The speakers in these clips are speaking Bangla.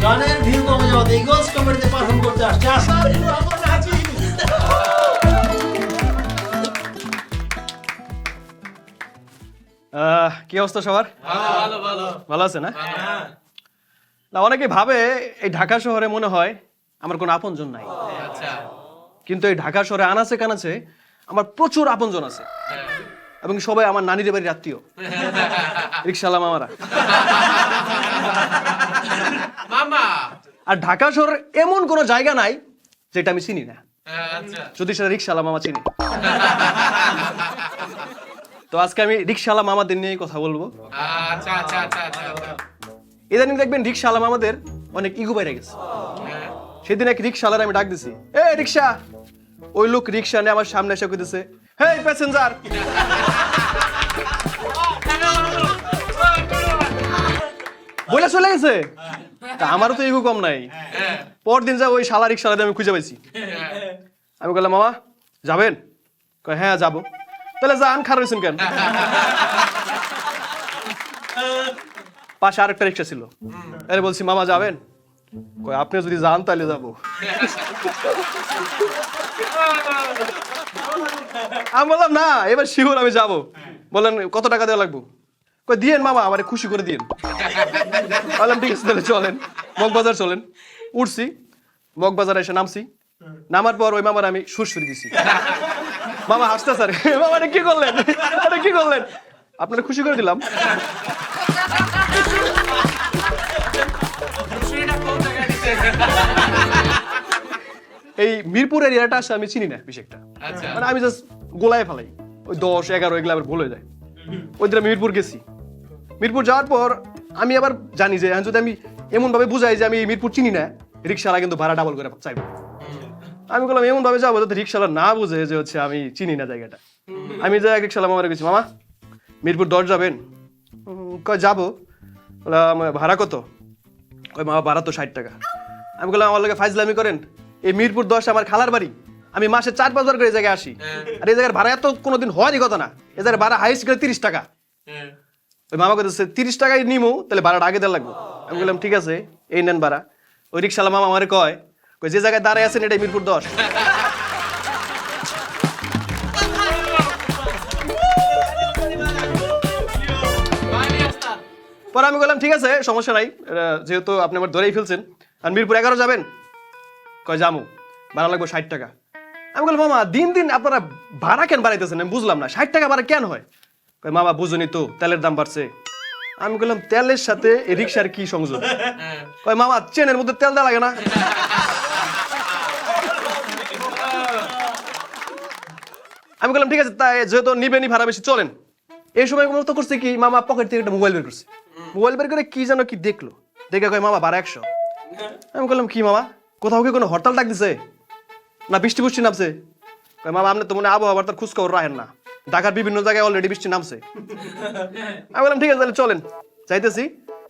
গানের ভিউ কমে যাওয়াতে ইগলস কমেডিতে পারফর্ম করতে আসছে আসার রহমান নাজিম। কি অবস্থা সবার? ভালো ভালো ভালো আছে না? না, অনেকে ভাবে এই ঢাকা শহরে মনে হয় আমার কোনো আপনজন নাই, কিন্তু এই ঢাকা শহরে আনাচে কানাচে আমার প্রচুর আপনজন আছে এবং সবাই আমার নানির বাড়ির আত্মীয়, রিকশাওয়ালা মামারা। আর ঢাকা শহরের এমন কোনো জায়গা নাই যেটা আমি চিনি না, যদি সেটা রিকশাওয়ালা মামা চিনি। তো আজকে আমি রিকশাওয়ালা মামাদের নিয়ে কথা বলবো। ইদানিং দেখবেন রিকশাওয়ালা মামাদের অনেক ইগো বাইরে গেছে। সেদিন এক রিকশাওয়ালার আমি ডাক দিছি, এ রিকশা। ওই লোক রিকশা নিয়ে আমার সামনে এসে কইতেছে, হেই প্যাসেঞ্জার। বলে চলে গেছে। তা আমারও তো ইগো কম নাই। পরদিন যা ওই শালা রিকশাওয়ালাদের আমি খুঁজে পাইছি। আমি বললাম, মামা যাবেন? কয় হ্যাঁ যাবো। তাহলে যান, খারাপ হয়েছেন কেন? পাশে আরেকটা রিক্সা ছিল, আরে বলছি মামা যাবেন? কয় আপনি যদি যান তাহলে যাবো। আমি বললাম না, এবার শিওর আমি যাবো। বললেন কত টাকা দেওয়া লাগবো? কয় দিয়েন মামা, আমারে খুশি করে দিয়েন। বললাম ঠিক আছে তাহলে চলেন, মগবাজার চলেন। উঠছি, মগবাজার এসে নামছি। নামার পর ওই মামার আমি সুরসুরি দিছি। মামা হাসতে স্যার, মামা কি করলেন? আরে কি করলেন? আপনারা খুশি করে দিলাম। এই মিরপুর এরিয়াটা আসে আমি চিনি না বেশি একটা, মানে আমি জাস্ট গোলায় ফেলাই। ওই 10, 11 এগুলো আবার ভুল হয়ে যায়। ওই দিন আমি মিরপুর গেছি। মিরপুর যাওয়ার পর আমি আবার জানি যে যদি আমি এমন ভাবে বুঝাই যে আমি মিরপুর চিনি না, রিক্সাওয়ালা কিন্তু ভাড়া ডাবল করে চাইবো। আমি বললাম এমন ভাবে যাবো যাতে রিক্সাওয়ালা না বুঝে যে হচ্ছে আমি চিনি না জায়গাটা। আমি যাই রিক্সাওয়ালা মামারে গেছি, মামা মিরপুর 10 যাবেন? কয় যাবো। বললাম ভাড়া কত? কয় মামা ভাড়া তো 60 টাকা। আমি বললাম আমার লোকে ফাইজলামি করেন? এই মিরপুর 10 আমার খালার বাড়ি। আমি মাসে 4-5 বার করে এই জায়গায় আসি। আর এই জায়গার ভাড়া এত কোনোদিন হওয়ারই কথা না। এই জায়গার ভাড়া হাইস্ট করে 30 টাকা। ওই মামা কইতেছে 30 টাকায় নিমো, তাহলে ভাড়াটা আগে দেওয়া লাগবে। আমি বললাম ঠিক আছে, এই নেন ভাড়া। ওই রিক্সাওয়ালা মামা আমারে কয় যে জায়গায় দাঁড়ায় আছেন এটাই মিরপুর 10। পরে আমি বললাম ঠিক আছে সমস্যা নাই, যেহেতু আপনি আমার ধরেই ফেলছেন। আর মিরপুর 11 যাবেন? কয় যামু, ভাড়া লাগবে 60 টাকা। আমি বললাম মামা দিন দিন আপনারা ভাড়া কেন বাড়াইতেছেন? আমি বুঝলাম না, 60 টাকা ভাড়া কেন হয়? কয় মামা বুঝুনি তো, তেলের দাম বাড়ছে। আমি বললাম তেলের সাথে এই রিক্সার কি সংযোগ? কয় মামা চেনের মধ্যে তেল দেওয়া লাগে না। আমি বললাম ঠিক আছে, তাই যেহেতু নিবেনি ভাড়া বেশি চলেন। এই সময় মতো করছে কি, মামা পকেট থেকে একটা মোবাইল বের করছে। মোবাইল বের করে কি যেন কি দেখলো, দেখে কয় মামা ভাড়া 100। আমি বললাম কি মামা, কোথাও কি কোনো হরতাল ডাক দিছে না বৃষ্টি বুষ্টি নামছে? কয় মামা আপনি তো মনে আবহাওয়ার তার খোঁজখবর রাখেন না, ঢাকার বিভিন্ন জায়গায় অলরেডি বৃষ্টি নামছে। আমি বললাম ঠিক আছে তাহলে চলেন, যাইতেছি।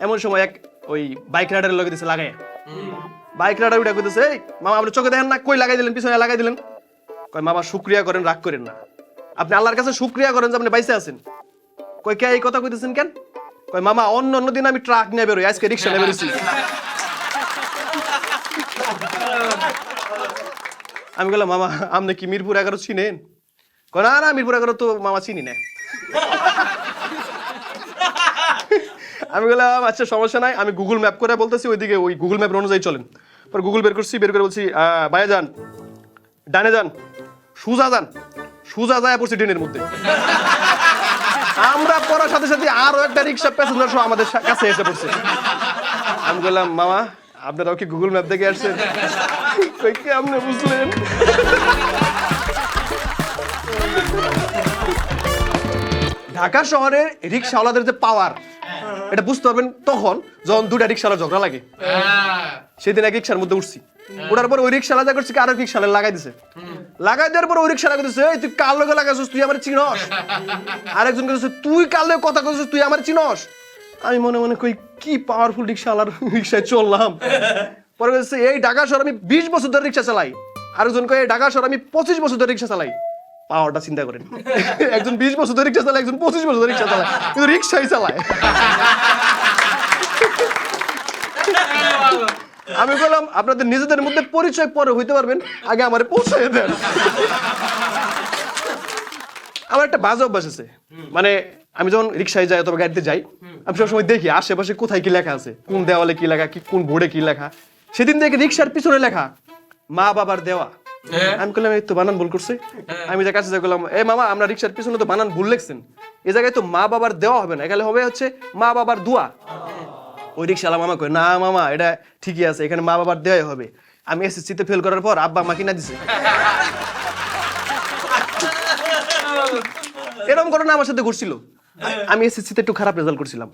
এমন সময় এক ওই বাইক রাইডারের লগে দিছে লাগাই। বাইক রাইডার উঠে কইতেছে, এই মামা আপনি চোখে দেখেন না, কই লাগাই দিলেন, পিছনে লাগাই দিলেন। কয় মামা শুকরিয়া করেন, রাগ করেন না, আপনি আল্লাহর কাছে শুকরিয়া করেন যে আপনি বাইসে আছেন। কই কে এই কথা কইতেছেন কেন? কয় মামা অন্য দিন আমি ট্রাক নিয়ে বেরোই, আজকে রিক্সা নিয়ে বেরোছি। আমি বললাম মামা আপনি কি মিরপুর 11 চিনেন? কয় না মিরপুর 11 তো মামা চিনি না। আমি বললাম আচ্ছা সমস্যা নাই, আমি গুগল ম্যাপ করে বলতেছি ওইদিকে, ওই গুগল ম্যাপ অনুযায়ী চলেন। পর গুগল বের করছি, বের করে বলছি বাইরে যান, ডানে যান, সুজা যান। সুজা যায় পড়ছি ট্রেনের মধ্যে। আমরা পড়ার সাথে সাথে আরো একটা রিক্সা প্যাসেঞ্জার সহ আমাদের কাছে এসে পড়ছে। আমি বললাম মামা আপনারাও কি গুগল ম্যাপ দেখে আসছেন? আপনি বুঝলেন? ঢাকা শহরের রিক্সাওয়ালাদের যে পাওয়ার, এটা বুঝতে পারবেন তখন যখন দুটা রিক্সাওয়ালা ঝগড়া লাগে। সেদিন এক রিক্সার মধ্যে উঠছি, ওঠার পর ওই রিক্সাওয়ালা যা করছে আরো রিক্সাওয়ালা লাগাই দিছে। লাগাই দেওয়ার পর ওই রিক্সাওয়ালা কইতেছে, এই তুই কার লগে লাগাইছিস, তুই আমার চিনস? আরেকজন কইতেছে তুই কার লগে কথা কইছিস, তুই আমার চিনস? আমি মনে মনে কই কি পাওয়ারফুল রিক্সাওয়ালার রিক্সায় চললাম। পরে বলছে এই ঢাকা শহর আমি 20 বছর ধরে রিক্সা চালাই, আরেকজন কয় ঢাকা শহর আমি 25 বছর ধরে রিক্সা চালাই। পাওয়ারটা চিন্তা করেন, একজন 20 বছর ধরে রিক্সা চালায়, একজন 25 বছর ধরে রিক্সা চালায়, কিন্তু রিক্সাই চালায়। আমি বললাম আপনাদের নিজেদের মধ্যে পরিচয় পরে হইতে পারবেন, আগে আমারে পৌঁছায় দেন। আমার একটা বাজে অভ্যাস আছে, মানে আমি যখন রিক্সায় যাই অথবা গাড়িতে যাই, আমি সবসময় দেখি আশেপাশে কোথায় কি লেখা আছে, কোন দেওয়ালে কি লেখা, কোন বোর্ডে কি লেখা। সেদিন দেখে রিক্সার পিছনে লেখা মা বাবার দেওয়া। আমি বললাম এই তো বানান ভুল করছে। আমি যে কাছে যাই বললাম এ মামা আমরা রিক্সার পিছনে তো বানান ভুল লিখছেন, এ জায়গায় তো মা বাবার দেওয়া হবে না, এখানে হবে হচ্ছে মা বাবার দোয়া। ওই রিক্সাওয়ালা মামা কয় না মামা এটা ঠিকই আছে, এখানে মা বাবার দেওয়াই হবে। আমি এসএসসিতে ফেল করার পর আব্বা মা কিনা দিছে। এরকম ঘটনা আমার সাথে ঘটছিল। আমি এসএসসিতে একটু খারাপ রেজাল্ট করছিলাম,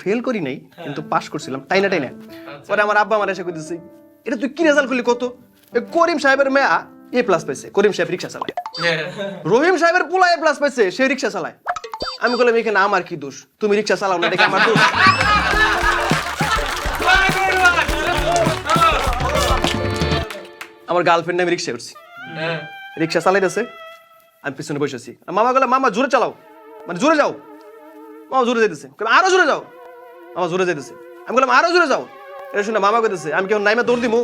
ফেল করি নাই কিন্তু পাস করছিলাম তাই না। পরে আমার আব্বা আমার এসে কইতেছে এটা তুই কি রেজাল্ট করলি কত? করিম সাহেবের মেয়া এ প্লাস পাইছে, করিম সাহেব রিক্সা চালায়। রহিম সাহেবের পোলা এ প্লাস পাইছে, সে রিক্সা চালায়। আমি বললাম এখানে আমার কি দোষ, তুমি রিক্সা চালাও না দেখে আমার দোষ? আমার গার্লফ্রেন্ড আমি রিক্সা করছি, রিক্সা চালাইতেছে, আমি পিছনে বসে আছি। মামা বলে মামা জোরে চালাও, মানে জোরে যাও। মামা জোরে যাইতেছে, আরো জোরে যাও। মামা জোরে যাইতেছে, আমি বললাম আরো জোরে যাও। এটা শুনে মামা কইতেছে আমি কেমন নাইমা দৌড় দিমু?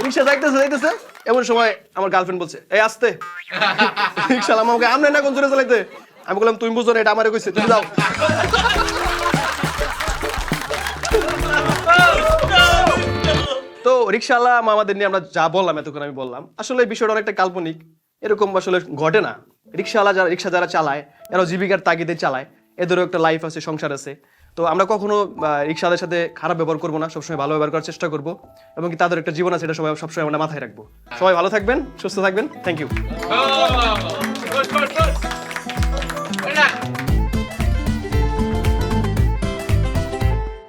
রিক্সা যাইতেছে এমন সময় আমার গার্লফ্রেন্ড বলছে এই আসতে। রিক্সাওয়ালা আমাকে আমনে না কোন জোরে চালাইতে। আমি বললাম তুমি বুঝো না, এটা আমারে কইছে, তুমি যাও। তো রিক্সাওয়ালা আমাদের নিয়ে আমরা যা বললাম এতক্ষণ আমি বললাম, আসলে এই বিষয়টা অনেকটা কাল্পনিক, এরকম আসলে ঘটে না। রিক্সাওয়ালা যারা রিক্সা যারা চালায় এরা জীবিকার তাগিদে চালায়, এদেরও একটা লাইফ আছে, সংসার আছে। তো আমরা কখনো রিক্সাওয়ালাদের সাথে খারাপ ব্যবহার করবো না, সবসময় ভালো ব্যবহার করার চেষ্টা করবো, এবং কি তাদের একটা জীবন আছে এটা সবসময় আমরা মাথায় রাখবো। সবাই ভালো থাকবেন, সুস্থ থাকবেন, থ্যাংক ইউ।